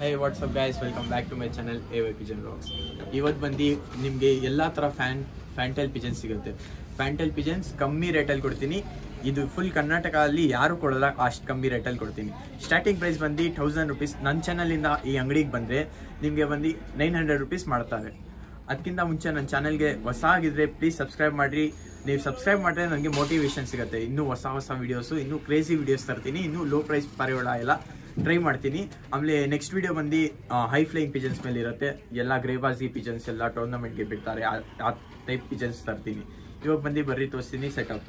Hey, what's up guys, welcome back to my channel AY Pigeon Vlogs. ಇವತ್ತು ಬಂದು ನಿಮಗೆ ಎಲ್ಲ ಥರ ಫ್ಯಾಂಟೈಲ್ ಪಿಜನ್ಸ್ ಸಿಗುತ್ತೆ. ಫ್ಯಾಂಟೈಲ್ ಪಿಜನ್ಸ್ ಕಮ್ಮಿ ರೇಟಲ್ಲಿ ಕೊಡ್ತೀನಿ. ಇದು ಫುಲ್ ಕರ್ನಾಟಕದಲ್ಲಿ ಯಾರು ಕೊಡಲ್ಲ, ಅಷ್ಟು ಕಮ್ಮಿ ರೇಟಲ್ಲಿ ಕೊಡ್ತೀನಿ. ಸ್ಟಾರ್ಟಿಂಗ್ ಪ್ರೈಸ್ ಬಂದು 1000 ರೂಪೀಸ್. ನನ್ನ ಚಾನಲಿಂದ ಈ ಅಂಗಡಿಗೆ ಬಂದರೆ ನಿಮಗೆ ಬಂದು 900 ರೂಪೀಸ್ ಮಾಡ್ತಾರೆ. ಅದಕ್ಕಿಂತ ಮುಂಚೆ ನನ್ನ ಚಾನಲ್ಗೆ ಹೊಸ ಆಗಿದ್ರೆ ಪ್ಲೀಸ್ ಸಬ್ಸ್ಕ್ರೈಬ್ ಮಾಡಿರಿ. ನೀವು ಸಬ್ಸ್ಕ್ರೈಬ್ ಮಾಡಿದ್ರೆ ನನಗೆ ಮೋಟಿವೇಶನ್ ಸಿಗುತ್ತೆ. ಇನ್ನೂ ಹೊಸ ವೀಡಿಯೋಸು, ಇನ್ನೂ ಕ್ರೇಜಿ ವೀಡಿಯೋಸ್ ತರ್ತೀನಿ. ಇನ್ನೂ ಲೋ ಪ್ರೈಸ್ ಪಾರಿವಾಳ ಎಲ್ಲ ಟ್ರೈ ಮಾಡ್ತೀನಿ. ಆಮೇಲೆ ನೆಕ್ಸ್ಟ್ ವೀಡಿಯೋ ಬಂದು ಹೈ ಫ್ಲೈಯಿಂಗ್ ಪಿಜನ್ಸ್ ಮೇಲೆ ಇರುತ್ತೆ. ಎಲ್ಲ ಗ್ರೇಬಾಜಿ ಪಿಜನ್ಸ್ ಎಲ್ಲ ಟೂರ್ನಮೆಂಟ್ಗೆ ಬಿಡ್ತಾರೆ, ಆ ಟೈಪ್ ಪಿಜನ್ಸ್ ತರ್ತೀನಿ. ಇವಾಗ ಬಂದು ಬರ್ರಿ ತೋರಿಸ್ತೀನಿ ಸೆಟಪ್.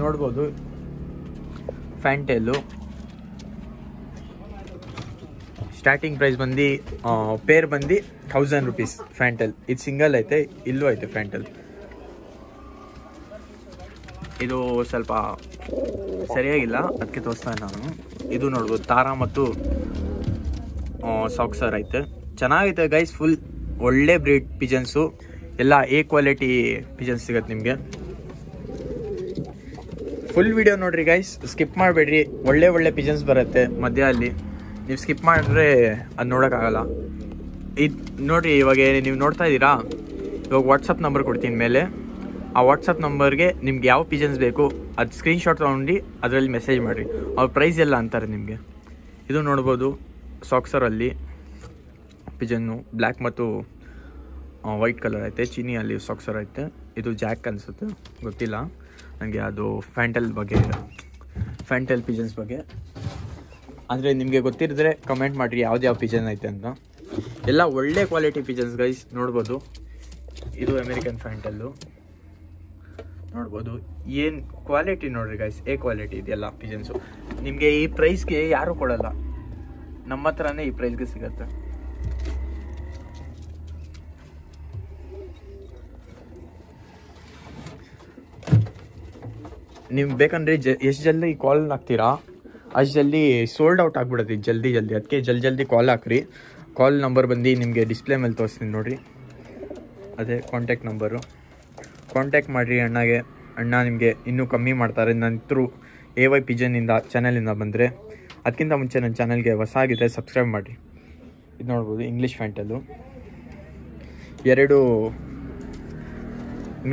ನೋಡ್ಬೋದು ಫ್ಯಾಂಟೈಲು ಸ್ಟಾರ್ಟಿಂಗ್ ಪ್ರೈಸ್ ಬಂದು ಪೇರ್ ಬಂದು 1000 ರೂಪೀಸ್. ಫ್ಯಾಂಟೈಲ್ ಇದು ಸಿಂಗಲ್ ಐತೆ, ಇಲ್ಲೂ ಐತೆ ಫ್ಯಾಂಟೈಲ್. ಇದು ಸ್ವಲ್ಪ ಸರಿಯಾಗಿಲ್ಲ, ಅದಕ್ಕೆ ತೋರಿಸ್ತಾ ನಾನು. ಇದು ನೋಡ್ಬೋದು ತಾರಾ ಮತ್ತು ಸಾಕ್ಸರ್ ಐತೆ, ಚೆನ್ನಾಗೈತೆ ಗೈಸ್. ಫುಲ್ ಒಳ್ಳೆ ಬ್ರೀಡ್ ಪಿಜನ್ಸು, ಎಲ್ಲ ಎ ಕ್ವಾಲಿಟಿ ಪಿಜನ್ಸ್ ಸಿಗತ್ತೆ ನಿಮಗೆ. ಫುಲ್ ವಿಡಿಯೋ ನೋಡ್ರಿ ಗೈಸ್, ಸ್ಕಿಪ್ ಮಾಡಬೇಡ್ರಿ. ಒಳ್ಳೆ ಪಿಜನ್ಸ್ ಬರುತ್ತೆ ಮಧ್ಯ ಅಲ್ಲಿ. ನೀವು ಸ್ಕಿಪ್ ಮಾಡಿದ್ರೆ ಅದು ನೋಡೋಕ್ಕಾಗಲ್ಲ. ಇದು ನೋಡಿರಿ, ಇವಾಗ ನೀವು ನೋಡ್ತಾ ಇದ್ದೀರಾ. ಇವಾಗ ವಾಟ್ಸಪ್ ನಂಬರ್ ಕೊಡ್ತೀನಿ ಮೇಲೆ. ಆ ವಾಟ್ಸಪ್ ನಂಬರ್ಗೆ ನಿಮ್ಗೆ ಯಾವ ಪಿಜನ್ಸ್ ಬೇಕು ಅದು ಸ್ಕ್ರೀನ್ಶಾಟ್ ತೊಗೊಂಡು ಅದರಲ್ಲಿ ಮೆಸೇಜ್ ಮಾಡಿರಿ. ಅವ್ರ ಪ್ರೈಸ್ ಎಲ್ಲ ಅಂತಾರೆ ನಿಮಗೆ. ಇದು ನೋಡ್ಬೋದು ಸಾಕ್ಸರಲ್ಲಿ ಪಿಜನ್ನು ಬ್ಲ್ಯಾಕ್ ಮತ್ತು ವೈಟ್ ಕಲರ್ ಐತೆ. ಚೀನಿಯಲ್ಲಿ ಸಾಕ್ಸರ್ ಐತೆ. ಇದು ಜಾಕ್ ಅನಿಸುತ್ತೆ, ಗೊತ್ತಿಲ್ಲ ನನಗೆ. ಅದು ಫ್ಯಾಂಟೈಲ್ ಪಿಜನ್ಸ್ ಬಗ್ಗೆ ಅಂದರೆ ನಿಮಗೆ ಗೊತ್ತಿರಿದ್ರೆ ಕಮೆಂಟ್ ಮಾಡಿರಿ ಯಾವ ಪಿಜನ್ ಐತೆ ಅಂತ. ಎಲ್ಲ ಒಳ್ಳೆ ಕ್ವಾಲಿಟಿ ಪಿಜನ್ಸ್ ಗೈಸ್. ನೋಡ್ಬೋದು ಇದು ಅಮೇರಿಕನ್ ಫ್ಯಾಂಟೈಲು. ನೋಡ್ಬೋದು ಏನು ಕ್ವಾಲಿಟಿ ನೋಡ್ರಿ ಗೈಸ್, ಎ ಕ್ವಾಲಿಟಿ ಇದೆಲ್ಲ ಪಿಜನ್ಸು. ನಿಮಗೆ ಈ ಪ್ರೈಸ್ಗೆ ಯಾರೂ ಕೊಡಲ್ಲ, ನಮ್ಮ ಹತ್ರನೇ ಈ ಪ್ರೈಸ್ಗೆ ಸಿಗತ್ತೆ. ನೀವು ಬೇಕಂದ್ರೆ ಎಷ್ಟು ಜಲ್ದಿ ಕಾಲ್ ಹಾಕ್ತೀರಾ ಅಷ್ಟು ಜಲ್ದಿ ಸೋಲ್ಡ್ ಔಟ್ ಆಗಿಬಿಡುತ್ತೆ ಜಲ್ದಿ. ಅದಕ್ಕೆ ಜಲ್ದಿ ಕಾಲ್ ಹಾಕ್ರಿ. ಕಾಲ್ ನಂಬರ್ ಬಂದು ನಿಮಗೆ ಡಿಸ್ಪ್ಲೇ ಮೇಲೆ ತೋರಿಸ್ತೀನಿ ನೋಡಿರಿ, ಅದೇ ಕಾಂಟ್ಯಾಕ್ಟ್ ನಂಬರು. ಕಾಂಟ್ಯಾಕ್ಟ್ ಮಾಡಿರಿ ಅಣ್ಣಗೆ. ಅಣ್ಣ ನಿಮಗೆ ಇನ್ನೂ ಕಮ್ಮಿ ಮಾಡ್ತಾರೆ ನನ್ನ ಥ್ರೂ AY ಪಿಜನ್ನಿಂದ ಚಾನಲಿಂದ ಬಂದರೆ. ಅದಕ್ಕಿಂತ ಮುಂಚೆ ನನ್ನ ಚಾನಲ್ಗೆ ಹೊಸ ಆಗಿದ್ರೆ ಸಬ್ಸ್ಕ್ರೈಬ್ ಮಾಡಿರಿ. ಇದು ನೋಡ್ಬೋದು ಇಂಗ್ಲೀಷ್ ಫ್ಯಾಂಟೈಲು, 2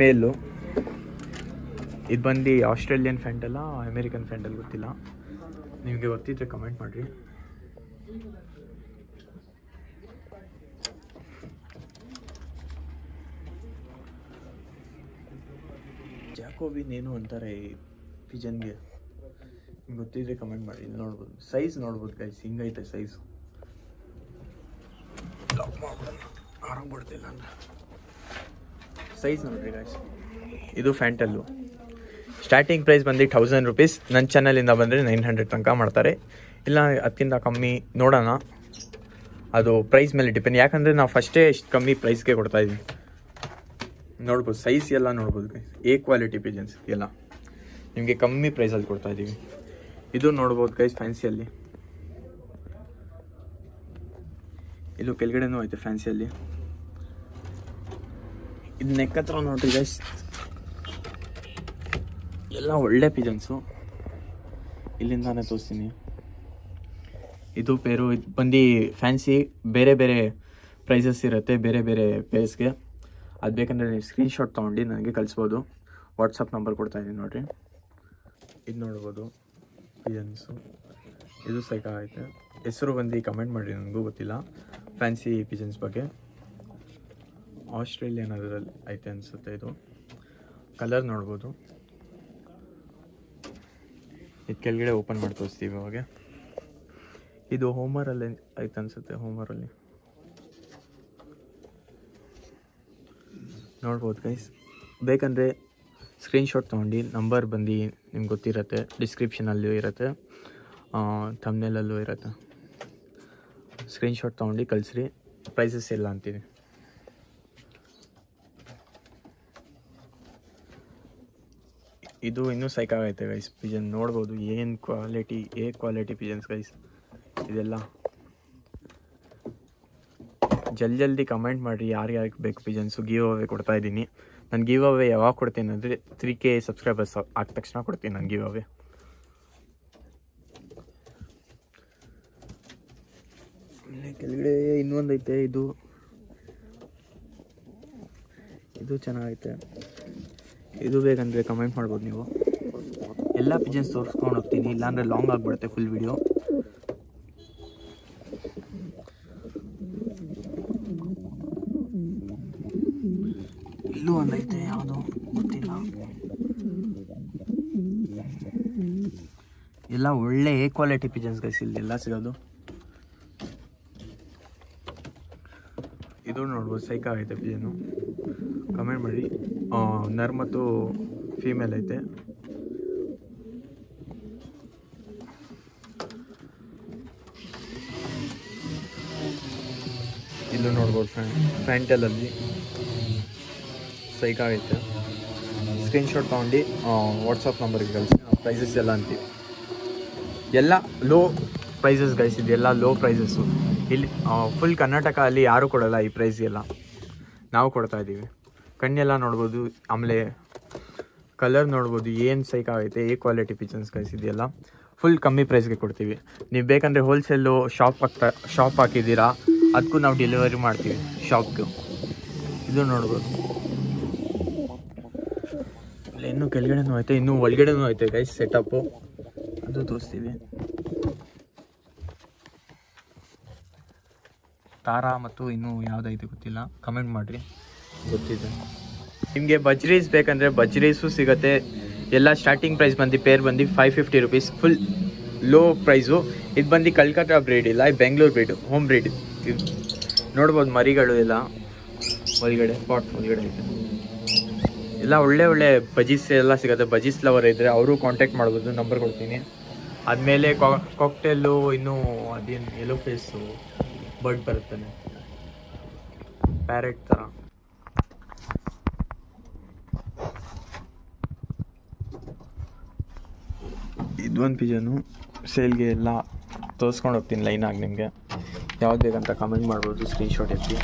ಮೇಲು. ಇದು ಬಂದು ಆಸ್ಟ್ರೇಲಿಯನ್ ಫ್ಯಾಂಟೈಲ ಅಮೇರಿಕನ್ ಫ್ಯಾಂಟೈಲ್ ಗೊತ್ತಿಲ್ಲ, ನಿಮಗೆ ಗೊತ್ತಿದ್ರೆ ಕಮೆಂಟ್ ಮಾಡಿರಿ. ಜಾಕೋಬಿನ್ ಏನು ಅಂತಾರೆ ಈ ಪಿಜನ್ಗೆ, ನಿಮ್ಗೆ ಗೊತ್ತಿದ್ರೆ ಕಮೆಂಟ್ ಮಾಡಿ. ಇಲ್ಲಿ ನೋಡ್ಬೋದು ಸೈಜ್ ನೋಡ್ಬೋದು ಗೈಸ್, ಹಿಂಗೈತೆ ಸೈಜು. ಆರಾಮ್ ಬಿಡ್ತಿಲ್ಲ ಅಂದ್ರೆ ಸೈಜ್ ನೋಡ್ರಿ ಗೈಸ್. ಇದು ಫ್ಯಾಂಟೈಲು. ಸ್ಟಾರ್ಟಿಂಗ್ ಪ್ರೈಸ್ ಬಂದು 1000 ರೂಪೀಸ್. ನನ್ನ ಚಾನಲಿಂದ ಬಂದರೆ 900 ತನಕ ಮಾಡ್ತಾರೆ. ಇಲ್ಲ ಅದಕ್ಕಿಂತ ಕಮ್ಮಿ ನೋಡೋಣ, ಅದು ಪ್ರೈಸ್ ಮೇಲೆ ಡಿಪೆಂಡ್. ಯಾಕಂದರೆ ನಾವು ಫಸ್ಟೇ ಇಷ್ಟು ಕಮ್ಮಿ ಪ್ರೈಸ್ಗೆ ಕೊಡ್ತಾಯಿದ್ದೀವಿ. ನೋಡ್ಬೋದು ಸೈಜ್ ಎಲ್ಲ ನೋಡ್ಬೋದು ಗೈಸ್, ಎ ಕ್ವಾಲಿಟಿ ಪಿಜನ್ಸ್ ಎಲ್ಲ ನಿಮಗೆ ಕಮ್ಮಿ ಪ್ರೈಸಲ್ಲಿ ಕೊಡ್ತಾಯಿದ್ದೀವಿ. ಇದು ನೋಡ್ಬೋದು ಗೈಸ್ ಫ್ಯಾನ್ಸಿಯಲ್ಲಿ. ಇದು ಕೆಳಗಡೆನೂ ಐತೆ ಫ್ಯಾನ್ಸಿಯಲ್ಲಿ. ಇದು ನೆಕ್ ಹತ್ರ ನೋಡ್ರಿ ಗೈಸ್, ಎಲ್ಲ ಒಳ್ಳೆ ಪಿಜನ್ಸು. ಇಲ್ಲಿಂದಾನೇ ತೋರಿಸ್ತೀನಿ. ಇದು ಪೇರು. ಇದು ಬಂದು ಫ್ಯಾನ್ಸಿ, ಬೇರೆ ಪ್ರೈಸಸ್ ಇರುತ್ತೆ, ಬೇರೆ ಪೇರ್ಸ್ಗೆ. ಅದು ಬೇಕಂದರೆ ನೀವು ಸ್ಕ್ರೀನ್ಶಾಟ್ ತೊಗೊಂಡು ನನಗೆ ಕಳಿಸ್ಬೋದು. ವಾಟ್ಸಪ್ ನಂಬರ್ ಕೊಡ್ತಾಯಿದ್ದೀನಿ ನೋಡಿರಿ. ಇದು ನೋಡ್ಬೋದು ಪಿಜನ್ಸು. ಇದು ಐತೆ. ಹೆಸರು ಬಂದು ಕಮೆಂಟ್ ಮಾಡಿರಿ, ನನಗೂ ಗೊತ್ತಿಲ್ಲ ಫ್ಯಾನ್ಸಿ ಪಿಜನ್ಸ್ ಬಗ್ಗೆ. ಆಸ್ಟ್ರೇಲಿಯನ್ ಅದರಲ್ಲಿ ಐತೆ ಅನಿಸುತ್ತೆ. ಇದು ಕಲರ್ ನೋಡ್ಬೋದು. ಇದು ಕೆಳಗಡೆ ಓಪನ್ ಮಾಡಿ ತೋರಿಸ್ತೀವಿ ಅವಾಗ. ಇದು ಹೋಮರಲ್ಲಿ ಐತೆ ಅನಿಸುತ್ತೆ, ಹೋಮರಲ್ಲಿ ನೋಡ್ಬೋದು ಗೈಸ್. ಬೇಕಂದರೆ ಸ್ಕ್ರೀನ್ಶಾಟ್ ತೊಗೊಂಡು ನಂಬರ್ ಬಂದು ನಿಮ್ಗೆ ಗೊತ್ತಿರುತ್ತೆ, ಡಿಸ್ಕ್ರಿಪ್ಷನಲ್ಲೂ ಇರುತ್ತೆ, ಥಂಬ್ನೇಲಲ್ಲೂ ಇರುತ್ತೆ. ಸ್ಕ್ರೀನ್ಶಾಟ್ ತೊಗೊಂಡು ಕಳಿಸ್ರಿ. ಪ್ರೈಸಸ್ ಎಲ್ಲ ಅಂತೀನಿ. ಇದು ಇನ್ನೂ ಸೈಕಾಗೈತೆ ಗೈಸ್ ಪಿಜನ್. ನೋಡ್ಬೋದು ಏನು quality, A quality pigeons guys. ಇದೆಲ್ಲ ಜಲ್ದಿ ಕಮೆಂಟ್ ಮಾಡಿರಿ ಯಾರ್ಯಾರಿಗೆ ಬೇಕು ಪಿಜನ್ಸು. Give away ಕೊಡ್ತಾಯಿದ್ದೀನಿ. ನಾನು ಗಿವ್ ಅವೇ ಯಾವಾಗ ಕೊಡ್ತೀನಿ ಅಂದರೆ 3K ಸಬ್ಸ್ಕ್ರೈಬರ್ಸ್ ಆದ ತಕ್ಷಣ ಕೊಡ್ತೀನಿ ನಾನು ಗಿವ್ ಅವೇ. ಕೆಳಗಡೆ ಇನ್ನೊಂದು ಐತೆ, ಇದು ಚೆನ್ನಾಗೈತೆ. ಇದು ಬೇಕಂದರೆ ಕಮೆಂಟ್ ಮಾಡ್ಬೋದು ನೀವು. ಎಲ್ಲ ಪಿಜನ್ಸ್ ತೋರಿಸ್ಕೊಂಡು ಹೋಗ್ತೀನಿ, ಇಲ್ಲಾಂದರೆ ಲಾಂಗ್ ಆಗಿಬಿಡುತ್ತೆ ಫುಲ್ ವಿಡಿಯೋ. ಇಲ್ಲೂ ಒಂದೈತೆ, ಯಾವುದು ಗೊತ್ತಿಲ್ಲ. ಎಲ್ಲ ಒಳ್ಳೆ ಎ ಕ್ವಾಲಿಟಿ ಪಿಜನ್ಸ್ ಗೈಸ್ ಇಲ್ಲೆಲ್ಲ ಸಿಗೋದು. ಇದು ನೋಡ್ಬೋದು, ಸೈಕ್ ಆಗೈತೆ ಪಿಜನ್ನು. ಕಮೆಂಟ್ ಮಾಡಿ. ನರ್ ಮತ್ತು ಫೀಮೇಲ್ ಐತೆ. ಇಲ್ಲೂ ನೋಡ್ಬೋದು ಫ್ಯಾಂಟಲಲ್ಲಿ ಸೈಕ್ ಆಗೈತೆ. ಸ್ಕ್ರೀನ್ಶಾಟ್ ತೊಗೊಂಡು ವಾಟ್ಸಪ್ ನಂಬರ್ಗೆ ಕಳಿಸಿ, ಪ್ರೈಸಸ್ ಎಲ್ಲ ಅಂತೀವಿ. ಎಲ್ಲ ಲೋ ಪ್ರೈಸಸ್ ಗೈಸ್, ಇದೆಲ್ಲ ಲೋ ಪ್ರೈಸಸ್ಸು. ಇಲ್ಲಿ ಫುಲ್ ಕರ್ನಾಟಕ ಅಲ್ಲಿ ಯಾರೂ ಕೊಡೋಲ್ಲ ಈ ಪ್ರೈಸ್ಗೆಲ್ಲ, ನಾವು ಕೊಡ್ತಾಯಿದ್ದೀವಿ. ಕಣ್ಣೆಲ್ಲ ನೋಡ್ಬೋದು, ಆಮೇಲೆ ಕಲರ್ ನೋಡ್ಬೋದು, ಏನು ಸೈಕ್ ಆಗೈತೆ. ಎ ಕ್ವಾಲಿಟಿ ಪಿಜನ್ಸ್ ಗೈಸ್ ಇದೆಲ್ಲ ಫುಲ್ ಕಮ್ಮಿ ಪ್ರೈಸ್ಗೆ ಕೊಡ್ತೀವಿ. ನೀವು ಬೇಕಂದರೆ ಹೋಲ್ಸೇಲು ಶಾಪ್ ಹಾಕಿದ್ದೀರಾ, ಅದಕ್ಕೂ ನಾವು ಡೆಲಿವರಿ ಮಾಡ್ತೀವಿ ಶಾಪ್ಗೆ. ಇದು ನೋಡ್ಬೋದು. ಇನ್ನೂ ಕೆಳಗಡೆನೂ ಐತೆ, ಇನ್ನೂ ಒಳಗಡೆನೂ ಐತೆ ಗೈಸ್ ಸೆಟಪ್ಪು, ಅದು ತೋರಿಸ್ತೀವಿ. ತಾರಾ ಮತ್ತು ಇನ್ನೂ ಯಾವುದೈತೆ ಗೊತ್ತಿಲ್ಲ, ಕಮೆಂಟ್ ಮಾಡಿರಿ ಗೊತ್ತಿದೆ. ನಿಮಗೆ ಬಜ್ರೀಸ್ ಬೇಕಂದರೆ ಬಜ್ರೀಸು ಸಿಗುತ್ತೆ. ಎಲ್ಲ ಸ್ಟಾರ್ಟಿಂಗ್ ಪ್ರೈಸ್ ಬಂದು ಪೇರ್ ಬಂದು 550 ರುಪೀಸ್, ಫುಲ್ ಲೋ ಪ್ರೈಸು. ಇದು ಬಂದು ಕಲ್ಕತ್ತಾ ಬ್ರೀಡ್ ಇಲ್ಲ, ಬೆಂಗಳೂರು ಬ್ರೀಡ್, ಹೋಮ್ ಬ್ರೀಡ್. ನೋಡ್ಬೋದು ಮರಿಗಳು ಎಲ್ಲ ಒಳಗಡೆ, ಪಾಟ್ ಒಳಗಡೆ ಐತೆ. ಎಲ್ಲ ಒಳ್ಳೆ ಬಜೀಸ್ ಎಲ್ಲ ಸಿಗುತ್ತೆ. ಬಜೀಸ್ ಲವರ್ ಇದ್ದರೆ ಅವರು ಕಾಂಟ್ಯಾಕ್ಟ್ ಮಾಡ್ಬೋದು, ನಂಬರ್ ಕೊಡ್ತೀನಿ. ಆದಮೇಲೆ ಕಾಕ್ಟೇಲು, ಇನ್ನೂ ಅದೇನು ಯೆಲ್ಲೋ ಫೇಸು ಬರ್ಡ್ ಬರುತ್ತಾನೆ, ಪ್ಯಾರೆಟ್ ಥರ. ಇದೊಂದು ಪಿಜನು ಸೇಲ್ಗೆ ಎಲ್ಲ ತೋರಿಸ್ಕೊಂಡು ಹೋಗ್ತೀನಿ ಲೈನಾಗಿ. ನಿಮಗೆ ಯಾವ್ದು ಬೇಕಂತ ಕಮೆಂಟ್ ಮಾಡ್ಬೋದು, ಸ್ಕ್ರೀನ್ಶಾಟ್ ಎತ್ತಿ.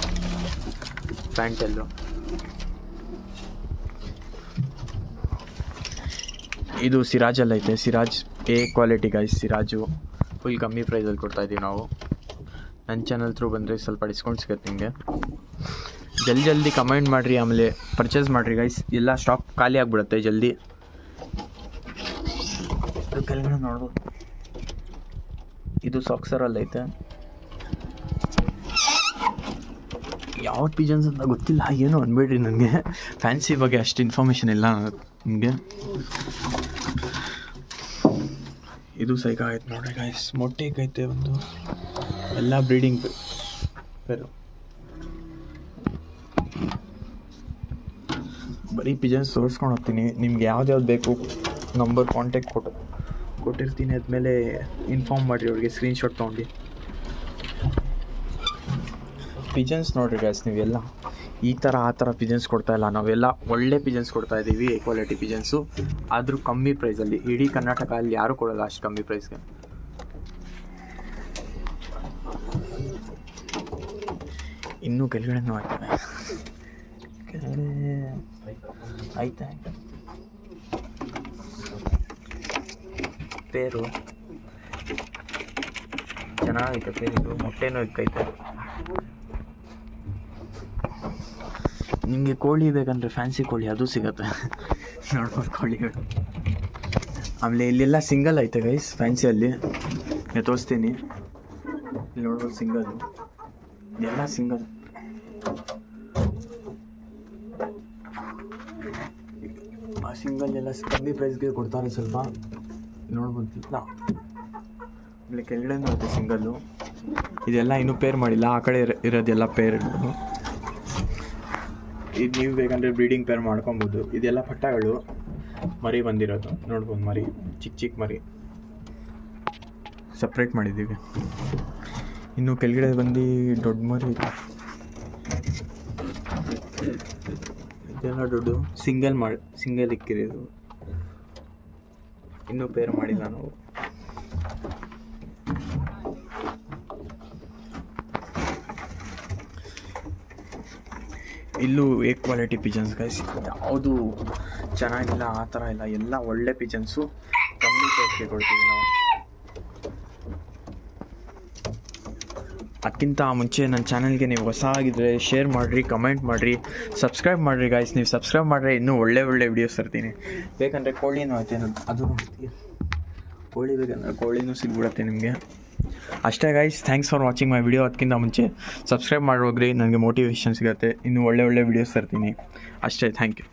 ಪ್ಯಾಂಟೆಲ್ಲು ಇದು ಸಿರಾಜಲ್ಲಿ ಐತೆ. Siraj A quality guys. Siraj full ಕಮ್ಮಿ ಪ್ರೈಸಲ್ಲಿ ಕೊಡ್ತಾಯಿದ್ದೀವಿ ನಾವು. ನನ್ನ ಚಾನಲ್ ಥ್ರೂ ಬಂದರೆ ಸ್ವಲ್ಪ ಡಿಸ್ಕೌಂಟ್ ಸಿಗುತ್ತೆ ನಿಮಗೆ. ಜಲ್ದಿ ಕಮೆಂಟ್ ಮಾಡಿರಿ, ಆಮೇಲೆ ಪರ್ಚೇಸ್ ಮಾಡಿರಿ ಗೈಸ್. ಎಲ್ಲ ಸ್ಟಾಕ್ ಖಾಲಿ ಆಗಿಬಿಡುತ್ತೆ ಜಲ್ದಿ. ಕೆಳಗಡೆ ನೋಡ್ಬೋದು, ಇದು ಸಾಕ್ಸರಲ್ಲಿ ಐತೆ. ಯಾವ ಪಿಜನ್ಸ್ ಅಂತ ಗೊತ್ತಿಲ್ಲ, ಏನು ಅನ್ಬೇಡ್ರಿ ನನಗೆ. ಫ್ಯಾನ್ಸಿ ಬಗ್ಗೆ ಅಷ್ಟು ಇನ್ಫಾರ್ಮೇಷನ್ ಇಲ್ಲ ನಿಮಗೆ. ಇದು ಸೈಕ್ ಆಗೈತೆ ನೋಡ್ರಿ ಗೈಸ್. ಮೊಟ್ಟೆಗೈತೆ ಒಂದು, ಎಲ್ಲ ಬ್ರೀಡಿಂಗ್ ಪೇರು. ಬರೀ ಪಿಜನ್ಸ್ ತೋರಿಸ್ಕೊಂಡು ಹೋಗ್ತೀನಿ. ನಿಮ್ಗೆ ಯಾವ್ದು ಬೇಕು ನಂಬರ್ ಕಾಂಟ್ಯಾಕ್ಟ್ ಕೊಟ್ಟಿರ್ತೀನಿ. ಆದಮೇಲೆ ಇನ್ಫಾರ್ಮ್ ಮಾಡಿರಿ ಅವ್ರಿಗೆ, ಸ್ಕ್ರೀನ್ಶಾಟ್ ತೊಗೊಂಡು. ಪಿಜನ್ಸ್ ನೋಡಿರಿ ಗೈಸ್, ನೀವೆಲ್ಲ ಈ ಥರ ಆ ಥರ ಪಿಜನ್ಸ್ ಕೊಡ್ತಾಯಿಲ್ಲ, ನಾವೆಲ್ಲ ಒಳ್ಳೆ ಪಿಜನ್ಸ್ ಕೊಡ್ತಾಯಿದ್ದೀವಿ, ಎ ಕ್ವಾಲಿಟಿ ಪಿಜನ್ಸು. ಆದರೂ ಕಮ್ಮಿ ಪ್ರೈಸಲ್ಲಿ. ಇಡೀ ಕರ್ನಾಟಕ ಅಲ್ಲಿ ಯಾರೂ ಕೊಡೋಲ್ಲ ಅಷ್ಟು ಕಮ್ಮಿ ಪ್ರೈಸ್ಗೆ. ಇನ್ನೂ ಕೆಳಗಡೆನೂ ಆಗ್ತದೆ, ಕೆಳಗಡೆ ಆಯ್ತಾ ಪೇರು ಚೆನ್ನಾಗೈತೆ. ಪೇರಿದು ಮೊಟ್ಟೆನೂ ಇಕ್ಕೈತೆ. ನಿಮಗೆ ಕೋಳಿ ಬೇಕಂದರೆ ಫ್ಯಾನ್ಸಿ ಕೋಳಿ ಅದು ಸಿಗುತ್ತೆ, ನೋಡ್ಬೋದು ಕೋಳಿಗಳು. ಆಮೇಲೆ ಇಲ್ಲೆಲ್ಲ ಸಿಂಗಲ್ ಐತೆ ಗೈಸ್ ಫ್ಯಾನ್ಸಿಯಲ್ಲಿ, ತೋರಿಸ್ತೀನಿ. ಇಲ್ಲಿ ನೋಡ್ಬೋದು ಸಿಂಗಲ್ಲು, ಎಲ್ಲ ಸಿಂಗಲ್. ಆ ಸಿಂಗಲ್ ಎಲ್ಲ ಕಮ್ಮಿ ಪ್ರೈಸ್ಗೆ ಕೊಡ್ತಾರೆ ಸ್ವಲ್ಪ, ನೋಡ್ಬೋದಿಲ್ಲ. ಆಮೇಲೆ ಕೆಳಗಡೆನೂ ಐತೆ ಸಿಂಗಲ್ಲು. ಇದೆಲ್ಲ ಇನ್ನೂ ಪೇರ್ ಮಾಡಿಲ್ಲ, ಆ ಕಡೆ ಇರೋದೆಲ್ಲ ಪೇರ್. ಇದು ನೀವು ಬೇಕಂದರೆ ಬ್ರೀಡಿಂಗ್ ಪೇರ್ ಮಾಡ್ಕೊಬೋದು. ಇದೆಲ್ಲ ಪಟ್ಟಗಳು ಮರಿ ಬಂದಿರೋದು, ನೋಡ್ಬೋದು. ಮರಿ ಚಿಕ್ಕ ಮರಿ ಸಪ್ರೇಟ್ ಮಾಡಿದ್ದೀವಿ. ಇನ್ನು ಕೆಳಗಡೆ ಬಂದು ದೊಡ್ಡ ಮರಿ, ಇದೆಲ್ಲ ದೊಡ್ಡ ಸಿಂಗಲ್ ಇಕ್ಕಿರೋದು. ಇನ್ನೂ ಪೇರ್ ಮಾಡಿಲ್ಲ ನಾವು. ಇಲ್ಲೂ ಎ ಕ್ವಾಲಿಟಿ ಪಿಜನ್ಸ್ ಗೈಸ್, ಯಾವುದು ಚೆನ್ನಾಗಿಲ್ಲ ಆ ಥರ ಇಲ್ಲ, ಎಲ್ಲ ಒಳ್ಳೆ ಪಿಜನ್ಸು ಕಮ್ಮಿ ಪ್ರೈಸ್ಗೆ ಕೊಡ್ತೀವಿ ನಾವು. ಅದಕ್ಕಿಂತ ಮುಂಚೆ ನನ್ನ ಚಾನಲ್ಗೆ ನೀವು ಹೊಸ ಆಗಿದ್ದರೆ ಶೇರ್ ಮಾಡಿರಿ, ಕಮೆಂಟ್ ಮಾಡಿರಿ, ಸಬ್ಸ್ಕ್ರೈಬ್ ಮಾಡಿರಿ ಗಾಯ್ಸ್. ನೀವು ಸಬ್ಸ್ಕ್ರೈಬ್ ಮಾಡಿದ್ರೆ ಇನ್ನೂ ಒಳ್ಳೆ ವೀಡಿಯೋಸ್ ತರ್ತೀನಿ. ಬೇಕಂದರೆ ಕೋಳಿನೂ ಐತೆ, ಅದು ನೋಡ್ತೀವಿ. ಕೋಳಿ ಬೇಕಂದ್ರೆ ಕೋಳಿನೂ ಸಿಗ್ಬಿಡುತ್ತೆ ನಿಮಗೆ. ಅಷ್ಟೇ guys, thanks for watching my video. ಅದಕ್ಕಿಂತ ಮುಂಚೆ ಸಬ್ಸ್ಕ್ರೈಬ್ ಮಾಡೋಗ್ರಿ, ನನಗೆ ಮೋಟಿವೇಶನ್ ಸಿಗುತ್ತೆ, ಇನ್ನೂ ಒಳ್ಳೆ ವೀಡಿಯೋಸ್ ತರ್ತೀನಿ. ಅಷ್ಟೇ, ಥ್ಯಾಂಕ್ ಯು.